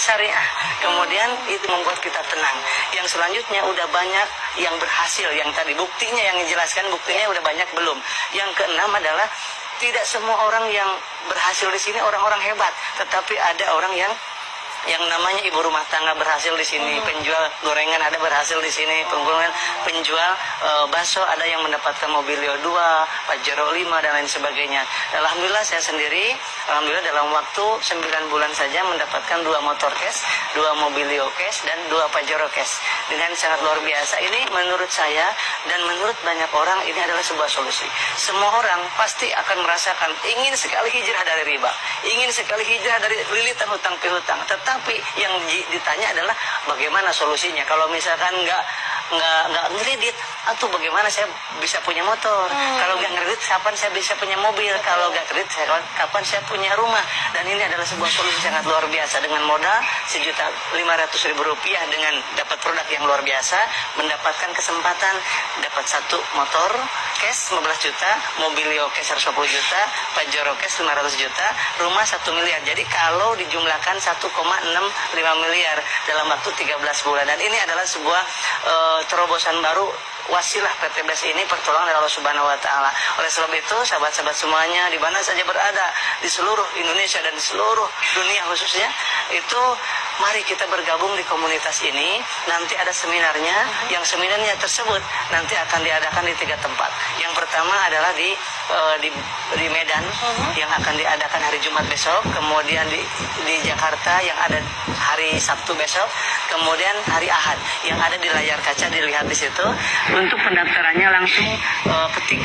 syariah. Kemudian itu membuat kita tenang. Yang selanjutnya udah banyak yang berhasil. Yang tadi buktinya yang dijelaskan, buktinya udah banyak belum. Yang keenam adalah tidak semua orang yang berhasil di sini orang-orang hebat, tetapi ada orang yang namanya ibu rumah tangga berhasil di sini, penjual gorengan ada berhasil di sini, penjual bakso ada yang mendapatkan Mobilio 2, Pajero 5 dan lain sebagainya. Alhamdulillah saya sendiri, alhamdulillah dalam waktu 9 bulan saja mendapatkan 2 motor cash, 2 Mobilio cash dan 2 Pajero cash dengan sangat luar biasa. Ini menurut saya dan menurut banyak orang ini adalah sebuah solusi. Semua orang pasti akan merasakan ingin sekali hijrah dari riba, ingin sekali hijrah dari lilitan hutang piutang. Tapi yang ditanya adalah bagaimana solusinya. Kalau misalkan nggak ngredit, atau bagaimana saya bisa punya motor? Kalau nggak ngredit, kapan saya bisa punya mobil? Kalau nggak kredit, kapan saya punya rumah? Dan ini adalah sebuah solusi sangat luar biasa. Dengan modal Rp1.500.000 dengan dapat produk yang luar biasa, mendapatkan kesempatan dapat 1 motor cash 15 juta, Mobilio cash 150 juta, Pajero cash 500 juta, rumah 1 miliar. Jadi kalau dijumlahkan 1,65 miliar dalam waktu 13 bulan. Dan ini adalah sebuah terobosan baru wasilah PT BES ini, pertolongan dari Allah Subhanahu wa taala. Oleh sebab itu, sahabat-sahabat semuanya di mana saja berada di seluruh Indonesia dan di seluruh dunia khususnya, itu mari kita bergabung di komunitas ini. Nanti ada seminarnya, yang seminarnya tersebut nanti akan diadakan di 3 tempat. Yang pertama adalah di Medan yang akan diadakan hari Jumat besok, kemudian di Jakarta yang ada hari Sabtu besok, kemudian hari Ahad yang ada di layar kaca, dilihat di situ. Untuk pendaftarannya langsung ketik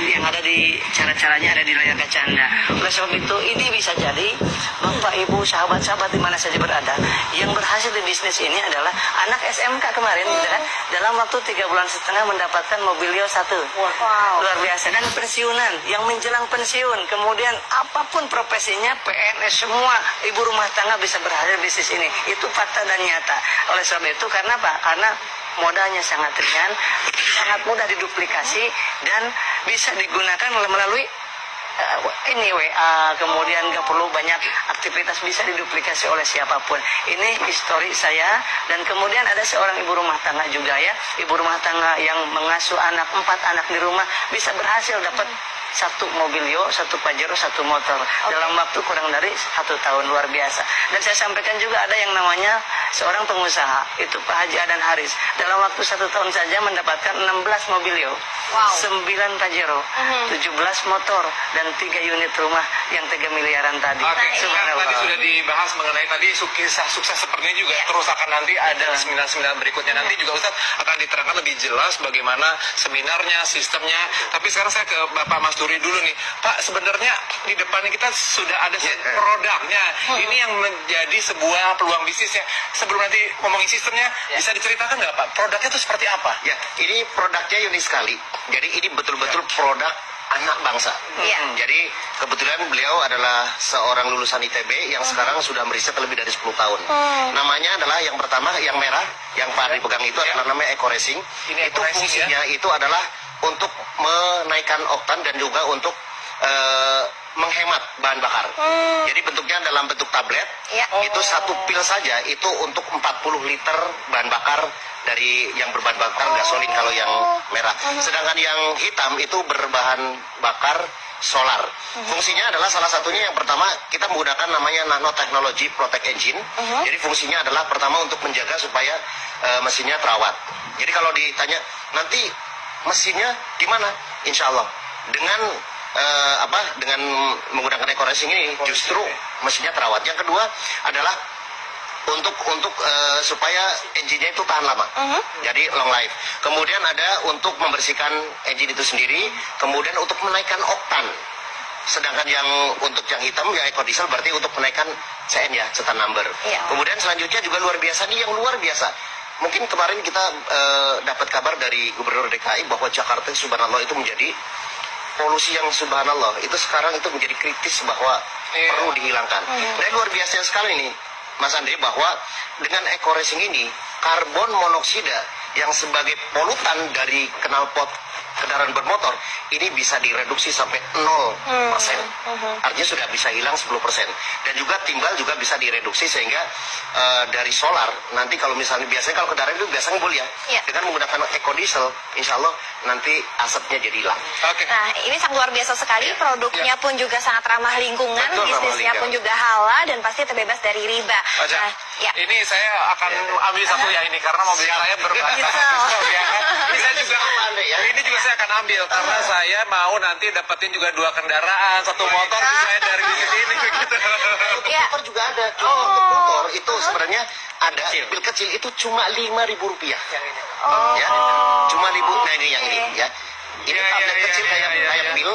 yang ada di cara-caranya ada di layar kaca Anda. Oleh sebab itu ini bisa jadi Bapak Ibu sahabat-sahabat di mana saja berada yang berhasil di bisnis ini adalah anak SMK kemarin dalam waktu 3,5 bulan mendapatkan Mobilio 1. Luar biasa. Dan pensiunan yang menjelang pensiun, kemudian apapun profesinya, PNS, semua ibu rumah tangga bisa berhasil di bisnis ini. Itu fakta dan nyata. Oleh sebab itu karena apa? Karena modalnya sangat ringan, sangat mudah diduplikasi dan bisa digunakan melalui ini WA, kemudian nggak perlu banyak aktivitas, bisa diduplikasi oleh siapapun. Ini histori saya. Dan kemudian ada seorang ibu rumah tangga juga ya, ibu rumah tangga yang mengasuh 4 anak di rumah bisa berhasil dapat 1 Mobilio, 1 Pajero, 1 motor dalam waktu kurang dari 1 tahun. Luar biasa. Dan saya sampaikan juga ada yang namanya seorang pengusaha, itu Pak Haji Adan Haris, dalam waktu 1 tahun saja mendapatkan 16 Mobilio, 9 Pajero, 17 motor dan 3 unit rumah yang 3 miliaran tadi. Tadi sudah dibahas mengenai tadi sukses seperti ini juga terus akan nanti ada seminar-seminar berikutnya. Nanti juga Ustadz akan diterangkan lebih jelas bagaimana seminarnya, sistemnya. Tapi sekarang saya ke Bapak Mas Duri dulu nih, Pak. Sebenarnya di depannya kita sudah ada produknya. Ini yang menjadi sebuah peluang bisnisnya. Sebelum nanti ngomongin sistemnya, bisa diceritakan nggak Pak? Produknya itu seperti apa? Ya, ini produknya unik sekali. Jadi ini betul-betul produk anak bangsa. Jadi kebetulan beliau adalah seorang lulusan ITB yang sekarang sudah meriset lebih dari 10 tahun. Namanya adalah yang pertama, yang merah, yang Pak Ari pegang itu adalah namanya Eco Racing. Itu fungsinya itu adalah untuk menaikkan oktan dan juga untuk menghemat bahan bakar. Jadi bentuknya dalam bentuk tablet. Itu 1 pil saja itu untuk 40 liter bahan bakar dari yang berbahan bakar gasolin kalau yang merah. Sedangkan yang hitam itu berbahan bakar solar. Fungsinya adalah salah satunya yang pertama kita menggunakan namanya nanotechnology protect engine. Jadi fungsinya adalah pertama untuk menjaga supaya mesinnya terawat. Jadi kalau ditanya nanti mesinnya gimana? Insya Allah dengan dengan menggunakan Eco Racing ini justru mesinnya terawat. Yang kedua adalah untuk supaya engine-nya itu tahan lama. Jadi long life. Kemudian ada untuk membersihkan engine itu sendiri, kemudian untuk menaikkan oktan. Sedangkan yang untuk yang hitam ya Eco Diesel berarti untuk menaikkan CN ya, cetan number. Kemudian selanjutnya juga luar biasa nih, yang luar biasa. Mungkin kemarin kita dapat kabar dari Gubernur DKI bahwa Jakarta subhanallah itu menjadi polusi yang subhanallah itu sekarang itu menjadi kritis bahwa perlu dihilangkan. Dan luar biasa sekali nih Mas Andre bahwa dengan Eco Racing ini karbon monoksida yang sebagai polutan dari knalpot kendaraan bermotor ini bisa direduksi sampai 0%. Artinya sudah bisa hilang 10%. Dan juga timbal juga bisa direduksi sehingga dari solar nanti kalau misalnya biasanya kalau kendaraan itu biasanya full ya, dengan menggunakan ekodiesel, insya Allah nanti asapnya jadi hilang. Oke. Nah, ini sangat luar biasa sekali. Produknya pun juga sangat ramah lingkungan, Betul, ramah bisnisnya pun lingkungan. juga halal dan pasti terbebas dari riba. Baca. Nah, ya. Ini saya akan ambil satu ya ini karena mobil saya berbatas Gitu. ya kan. Ini saya juga ini juga saya akan ambil karena saya mau nanti dapetin juga 2 kendaraan, 1 motor saya dari bisnis ini begitu. Untuk Ya. motor juga ada. Cuma untuk motor itu sebenarnya ada pil kecil itu cuma Rp5.000. Ya, cuma nah ini yang ini ya. Ini tablet kecil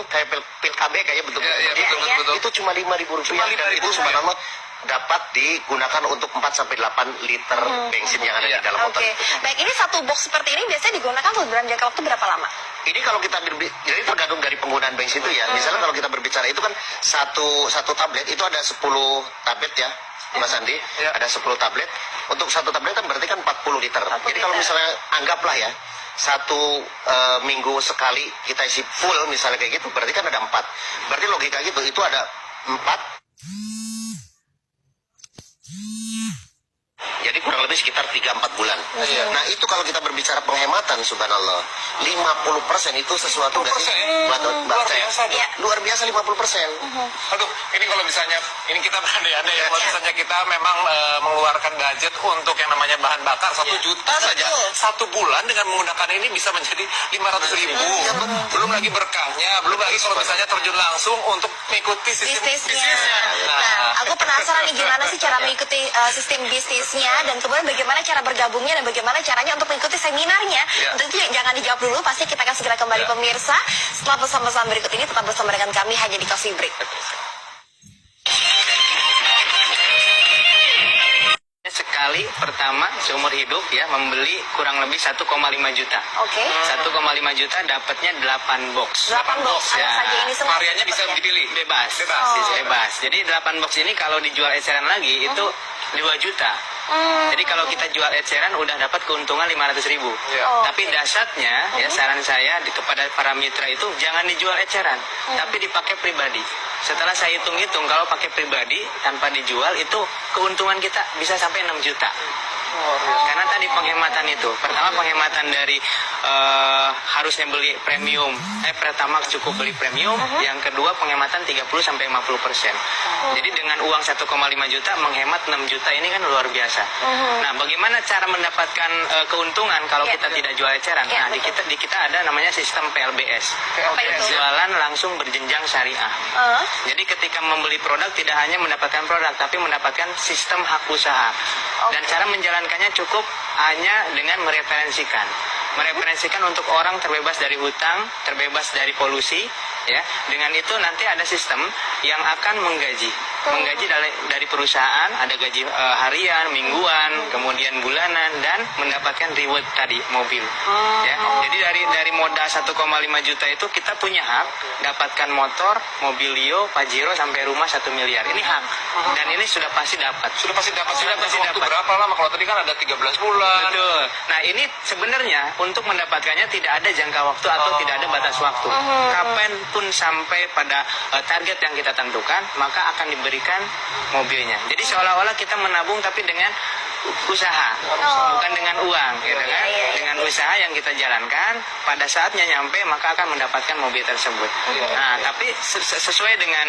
kayak pil KB kayak bentuk Iya, itu. betul. Itu cuma Rp5.000 Cuma dan itu Rp5.000. subhanallah dapat digunakan untuk 4-8 liter bensin yang ada di dalam motor. Oke, baik, ini satu box seperti ini biasanya digunakan untuk jangka waktu berapa lama? Ini kalau kita jadi tergantung dari penggunaan bensin itu ya. Misalnya kalau kita berbicara itu kan satu tablet itu ada 10 tablet ya, Mas Andi. Ada 10 tablet. Untuk satu tablet kan berarti kan 40 liter. Jadi kalau misalnya anggaplah ya, satu minggu sekali kita isi full misalnya kayak gitu, berarti kan ada 4. Berarti logika gitu, itu ada 4. Jadi kurang lebih sekitar 3-4 bulan. Nah itu kalau kita berbicara penghematan, subhanallah, 50% itu sesuatu nggak sih? Luar biasa, dong. Ya, luar biasa 50%. Aduh, ini kalau misalnya ini kita berandai-andai ya, kalau misalnya kita memang mengeluarkan budget untuk yang namanya bahan bakar 1 juta saja, 1 bulan dengan menggunakan ini bisa menjadi 500.000. Belum lagi berkahnya, belum lagi kalau misalnya terjun langsung untuk mengikuti sistem bisnisnya. Nah, aku penasaran nih gimana sih cara mengikuti sistem bisnisnya dan kemudian bagaimana cara bergabungnya dan bagaimana caranya untuk mengikuti seminarnya. Untuk itu jangan dijawab dulu, pasti kita akan segera kembali pemirsa setelah pesan-pesan berikut ini. Tetap bersama dengan kami hanya di Coffee Break. Sekali pertama seumur hidup ya membeli kurang lebih 1,5 juta. Oke. 1,5 juta dapatnya 8 box. 8 box, ya. apa saja ini semua? Variannya bisa dipilih. Bebas. Bebas. Jadi 8 box ini kalau dijual eceran lagi itu 2 juta. Jadi kalau kita jual eceran udah dapat keuntungan 500.000. Tapi dasarnya ya saran saya kepada para mitra itu jangan dijual eceran, tapi dipakai pribadi. Setelah saya hitung-hitung kalau pakai pribadi tanpa dijual itu keuntungan kita bisa sampai 6 juta. Karena tadi penghematan itu, pertama penghematan dari harusnya beli premium, pertama cukup beli premium, yang kedua penghematan 30-50%. Jadi dengan uang 1,5 juta menghemat 6 juta ini kan luar biasa. Nah, bagaimana cara mendapatkan keuntungan kalau kita tidak jual eceran? Nah, di kita ada namanya sistem PLBS. Jualan langsung berjenjang syariah. Jadi ketika membeli produk tidak hanya mendapatkan produk, tapi mendapatkan sistem hak usaha. Dan cara menjalankannya cukup hanya dengan mereferensikan. Mereferensikan untuk orang terbebas dari hutang, terbebas dari polusi, ya. Dengan itu nanti ada sistem yang akan menggaji dari perusahaan, ada gaji harian, mingguan, kemudian bulanan, dan mendapatkan reward tadi mobil. Ya. Jadi dari modal 1,5 juta itu kita punya hak dapatkan motor, mobilio, Pajero sampai rumah 1 miliar. Ini hak. Dan ini sudah pasti dapat. Sudah pasti dapat. dapat. Berapa lama? Kalau tadi kan ada 13 bulan. Betul. Nah ini sebenarnya untuk mendapatkannya tidak ada jangka waktu atau tidak ada batas waktu. Kapan pun sampai pada target yang kita tentukan, maka akan diberikan mobilnya. Jadi seolah-olah kita menabung tapi dengan usaha, bukan dengan uang, gitu kan? Dengan usaha yang kita jalankan, pada saatnya nyampe maka akan mendapatkan mobil tersebut. Nah, tapi sesuai dengan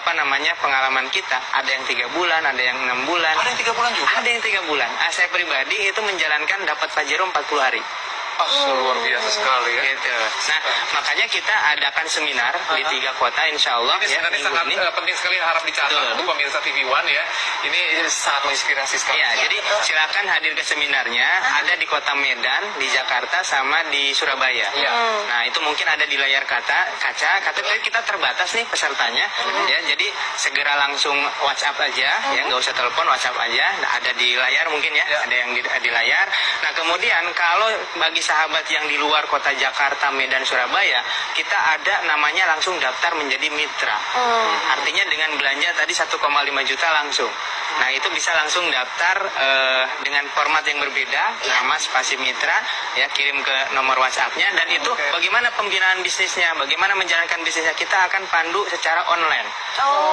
pengalaman kita, ada yang 3 bulan, ada yang 6 bulan. Ada yang 3 bulan juga? Ada yang 3 bulan. Saya pribadi itu menjalankan dapat Pajero 40 hari. Luar biasa sekali ya. Gitu. Nah, makanya kita adakan seminar di 3 kota insya Allah. Ini sebenarnya minggu sangat ini. penting sekali harap dicatat untuk pemirsa TV One ya. Ini sangat menginspirasi sekali. Ya, jadi silakan hadir ke seminarnya. Ada di Kota Medan, di Jakarta, sama di Surabaya. Nah, itu mungkin ada di layar kaca. Tapi kita terbatas nih pesertanya. Ya, jadi segera langsung WhatsApp aja. Ya, nggak usah telepon, WhatsApp aja. Nah, ada di layar mungkin ya. Ada yang di layar. Nah, kemudian kalau bagi sahabat yang di luar kota Jakarta, Medan, Surabaya, kita ada namanya langsung daftar menjadi mitra. Artinya dengan belanja tadi 1,5 juta langsung. Nah, itu bisa langsung daftar dengan format yang berbeda, nama, spasi mitra, ya, kirim ke nomor WhatsApp-nya, dan itu bagaimana pembinaan bisnisnya, bagaimana menjalankan bisnisnya, kita akan pandu secara online.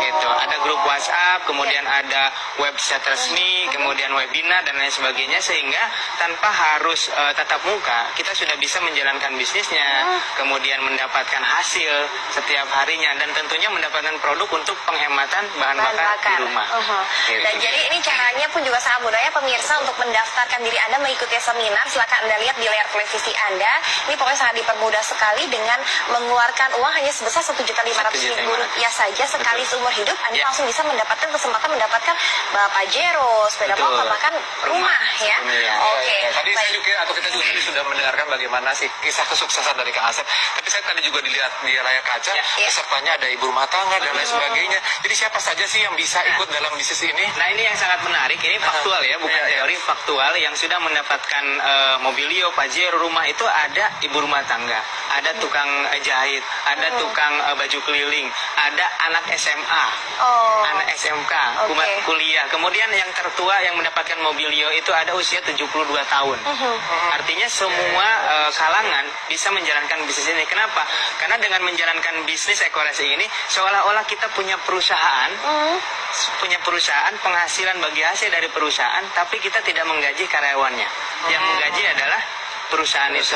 Gitu. Ada grup WhatsApp, kemudian ada website resmi, kemudian webinar dan lain sebagainya, sehingga tanpa harus tatap muka, kita sudah bisa menjalankan bisnisnya, kemudian mendapatkan hasil setiap harinya, dan tentunya mendapatkan produk untuk penghematan bahan bakar di rumah. Gitu. Dan jadi ini caranya pun juga sangat mudah ya pemirsa, untuk mendaftarkan diri Anda mengikuti seminar. Silakan Anda lihat di layar televisi Anda. Ini pokoknya sangat dipermudah sekali dengan mengeluarkan uang hanya sebesar Rp1.500.000 saja sekali seumur hidup. Anda langsung bisa mendapatkan kesempatan mendapatkan Pajero, sepeda motor, bahkan rumah ya. Oke. Tadi saya juga atau kita juga tadi sudah mendengarkan bagaimana sih kisah kesuksesan dari Kang Asep. Tapi saya tadi juga dilihat di layar kaca, pesertanya ada ibu rumah tangga dan lain sebagainya. Jadi siapa saja sih yang bisa ikut dalam bisnis ini? Nah, ini yang sangat menarik, ini faktual ya, bukan teori, faktual. Yang sudah mendapatkan Mobilio, Pajero, rumah itu ada ibu rumah tangga, ada tukang jahit, ada tukang baju keliling, ada anak SMA, anak SMK, kuliah. Kemudian yang tertua yang mendapatkan Mobilio itu ada usia 72 tahun. Artinya semua kalangan bisa menjalankan bisnis ini. Kenapa? Karena dengan menjalankan bisnis Ekoresi ini, seolah-olah kita punya perusahaan, penghasilan bagi hasil dari perusahaan, tapi kita tidak menggaji karyawannya. Yang menggaji adalah perusahaan itu.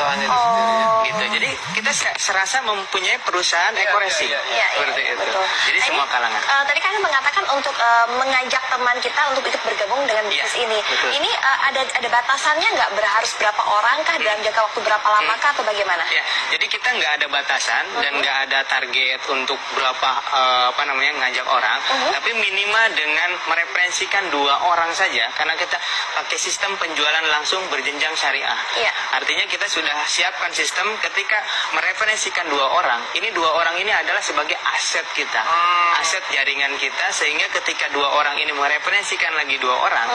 Gitu. Jadi kita serasa mempunyai perusahaan Ekoresi. Seperti itu. Betul. Jadi semua kalangan. Tadi kan mengatakan untuk mengajak teman kita untuk ikut bergabung dengan bisnis ini. Betul. Ini ada batasannya nggak? Harus berapa orang kah? Dalam jangka waktu berapa lama kah? Atau bagaimana? Ya, jadi kita nggak ada batasan dan nggak ada target untuk berapa ngajak orang, tapi minimal dengan mereferensikan 2 orang saja, karena kita pakai sistem penjualan langsung berjenjang syariah. Artinya kita sudah siapkan sistem ketika mereferensikan 2 orang, ini 2 orang ini adalah sebagai aset kita, aset jaringan kita, sehingga ketika 2 orang ini mereferensikan lagi 2 orang,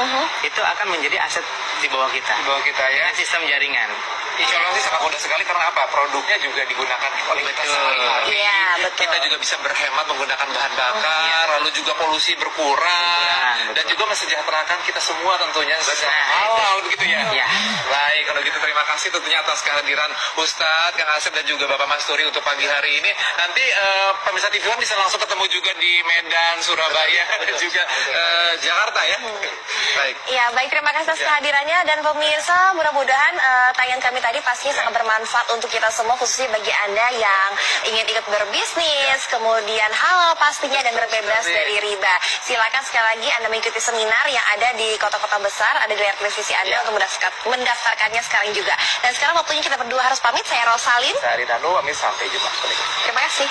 itu akan menjadi aset di bawah kita. Di bawah kita ya. Dengan sistem jaringan. Insya Allah sih sangat mudah sekali, karena apa? Produknya juga digunakan oleh kita sehari-hari. Betul. Kita juga bisa berhemat menggunakan bahan bakar, lalu juga polusi berkurang, dan juga mesejahterakan kita semua tentunya secara halal begitu ya. Baik, kalau gitu terima kasih tentunya atas kehadiran Ustadz, Kang Asep dan juga Bapak Masturi untuk pagi hari ini. Nanti pemirsa TV One bisa langsung ketemu juga di Medan, Surabaya dan juga Jakarta ya. Baik. Ya, baik, terima kasih atas kehadirannya, dan pemirsa mudah-mudahan tayangan kami tadi pastinya sangat bermanfaat untuk kita semua, khususnya bagi Anda yang ingin ikut berbisnis, kemudian halal pastinya dan berbebas dari riba. Silakan sekali lagi Anda mengikuti seminar yang ada di kota-kota besar, ada di layar televisi Anda untuk mendaftarkannya sekarang juga. Dan sekarang waktunya kita berdua harus pamit. Saya Rosalin. Saya Arinano, kami sampai jumpa. Terima kasih.